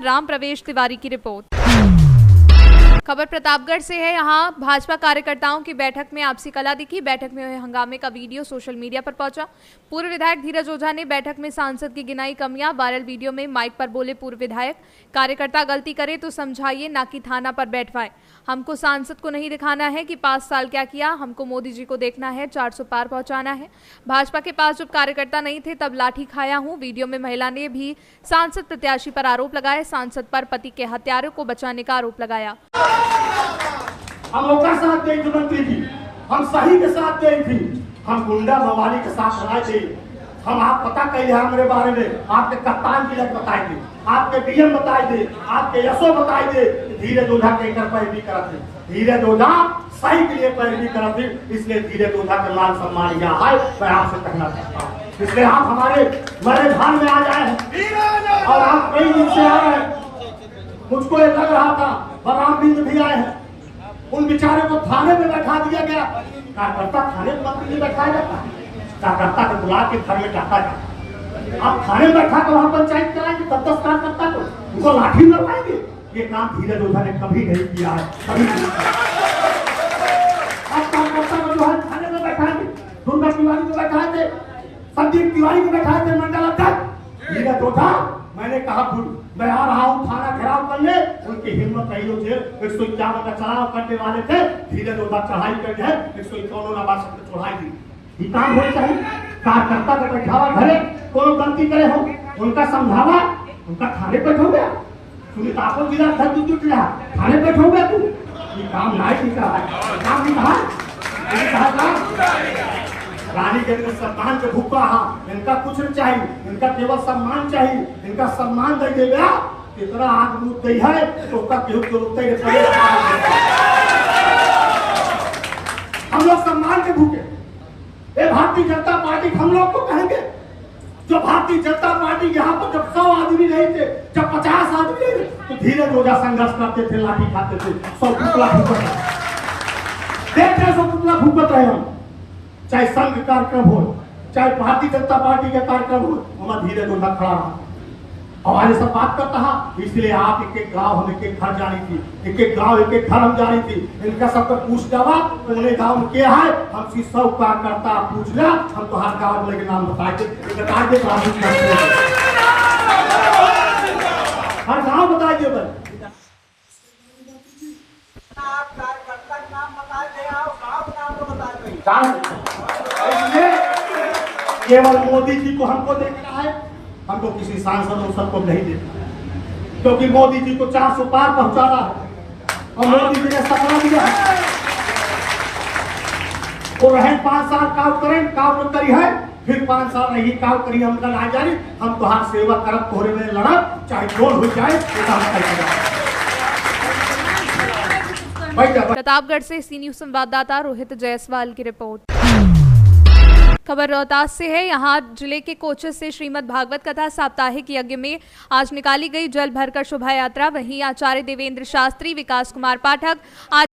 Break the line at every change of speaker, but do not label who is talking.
राम प्रवेश तिवारी की रिपोर्ट। खबर प्रतापगढ़ से है। यहां भाजपा कार्यकर्ताओं की बैठक में आपसी कला दिखी। बैठक में हुए हंगामे का वीडियो सोशल मीडिया पर पहुंचा। पूर्व विधायक धीरज ओझा ने बैठक में सांसद की गिनाई कमियां। वायरल वीडियो में माइक पर बोले पूर्व विधायक, कार्यकर्ता गलती करे तो समझाइए, ना कि थाना पर बैठवाए। हमको सांसद को नहीं दिखाना है कि 5 साल क्या किया, हमको मोदी जी को देखना है, 400 पार पहुंचाना है। भाजपा के पास जब कार्यकर्ता नहीं थे तब लाठी खाया हूं। वीडियो में महिला ने भी सांसद प्रत्याशी पर आरोप लगाए। सांसद पर पति के हत्यारों को बचाने का आरोप लगाया।
हम ओकर साथ गई थी मंत्री जी, हम सही के साथ गई थी, हम गुंडा मवाली के साथ लड़ाई थी। हम आप पता कहिए हमारे बारे में, आपके कप्तान की लग बताई थे, आपके डीएम बताई दे, आपके यशो बताई दे। धीरज ओझा के कर पैरवी करते, धीरज ओझा सही के लिए पैरवी करते, इसलिए धीरज ओझा के मान सम्मान यहाँ है। मैं आपसे कहना चाहता हूँ, इसलिए आप हमारे मरे धान में आ जाए हैं और आप कई दिन से आ रहे हैं। मुझको ये लग रहा था बलराम बिंद भी आए हैं, उन बेचारे को थाने में बैठा दिया गया। कार्यकर्ता थाने में मंत्री नहीं बैठाया जाता, कार्यकर्ता को बुला के घर में डाका जाता। आप थाने में बैठा कर वहां पंचायत कराएंगे 10-10 कार्यकर्ता को, उनको लाठी मरवाएंगे। ये काम धीरज ओझा ने कभी नहीं किया है, कभी नहीं किया। आप कार्यकर्ता को जो है थाने में बैठाएंगे, दुर्गा तिवारी को बैठाए थे, संदीप तिवारी को बैठाए थे मंडल अध्यक्ष। धीरज ओझा, मैंने कहा मैं आ रहा हूँ थाना घेराव करने, उनकी हिम्मत नहीं होती। 151 का चढ़ाव करने वाले थे, धीरज ओझा चढ़ाई कर गए, 151 नवाज से चढ़ाई दी। ये काम हो चाहिए, कार्यकर्ता का बैठावा घरे, कोनो गलती करे हो उनका समझावा, उनका थाने बैठो गया। सुनीता को जिला अध्यक्ष जुट रहा, थाने बैठो गया तू। ये काम नहीं कहा है, काम नहीं कहा। रानी के सम्मान के भूखा, हाँ इनका कुछ नहीं चाहिए, इनका केवल सम्मान चाहिए। इनका सम्मान दे देगा, इतना आग मुद गई है तो उसका केहू के रुकते ही। हम लोग सम्मान के भूखे। ये भारतीय जनता पार्टी हम लोग को कहेंगे, जो भारतीय जनता पार्टी यहाँ पर जब 100 आदमी नहीं थे, जब 50 आदमी नहीं थे, तो धीरज ओझा संघर्ष करते थे, लाठी खाते थे, 100 पुतला भूकत रहे। देख रहे 100 पुतला भूकत रहे हम, चाहे संघ कार्यक्रम हो, चाहे भारतीय जनता पार्टी के कार्यक्रम हो, हमारा धीरज ओझा खड़ा रहा। हमारे सब बात करता है, इसलिए आप एक एक गांव हम एक एक घर जानी थी, एक एक गांव एक एक घर हम जानी थी। इनका सबका पूछ जावा उन्हें गांव में क्या है, हमसे सब कार्यकर्ता पूछ लिया, हम तो हर गांव में लेके नाम बता दे, हर गांव बता दिए। केवल मोदी जी को हमको देखना है, हमको किसी सांसद सबको नहीं देखना, क्योंकि मोदी जी को 400 पार पहुंचाना है और मोदी जी ने सपना दिया है। वो रहे 5 साल काम करें, काम करी है, फिर 5 साल नहीं काम करी, हम कल आ जाए, हम तो हर सेवा करब, तोहरे में लड़ब, चाहे जोर हो जाए।
प्रतापगढ़ से सी न्यूज संवाददाता रोहित जायसवाल की रिपोर्ट। खबर रोहतास से है। यहाँ जिले के कोचस से श्रीमद् भागवत कथा साप्ताहिक यज्ञ में आज निकाली गई जल भरकर शोभा यात्रा। वहीं आचार्य देवेंद्र शास्त्री, विकास कुमार पाठक,